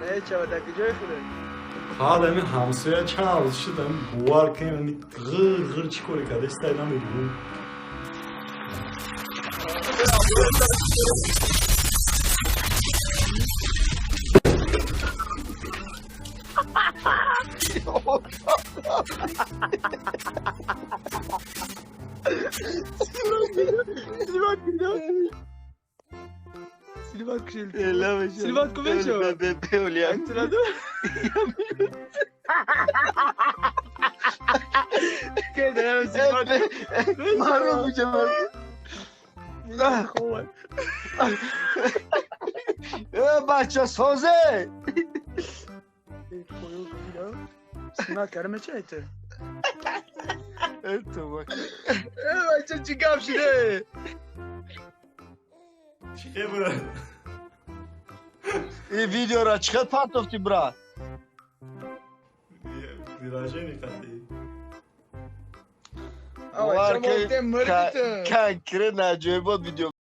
Ne çabadaki joy kudu. Adamı hamsuya çalışıdım. Bu arkaya gır gır çıkıyor kadar istaydan veriyorum. Silvat kuşelti. Silvat Silvat kumeşo. Bebe oluyor. Hatırladın mı? Kedem silvat. Marul bu cevap. Ah kovan. Bahçe soze. Koyul kudu. Sina kermeçe eti. Evet bak. Bahçe çıkam şimdi. Şey bırak. Video çıkart part of the bra. Viraja ne katı? Ama çabuk tem mırgıtı. Kankre na video.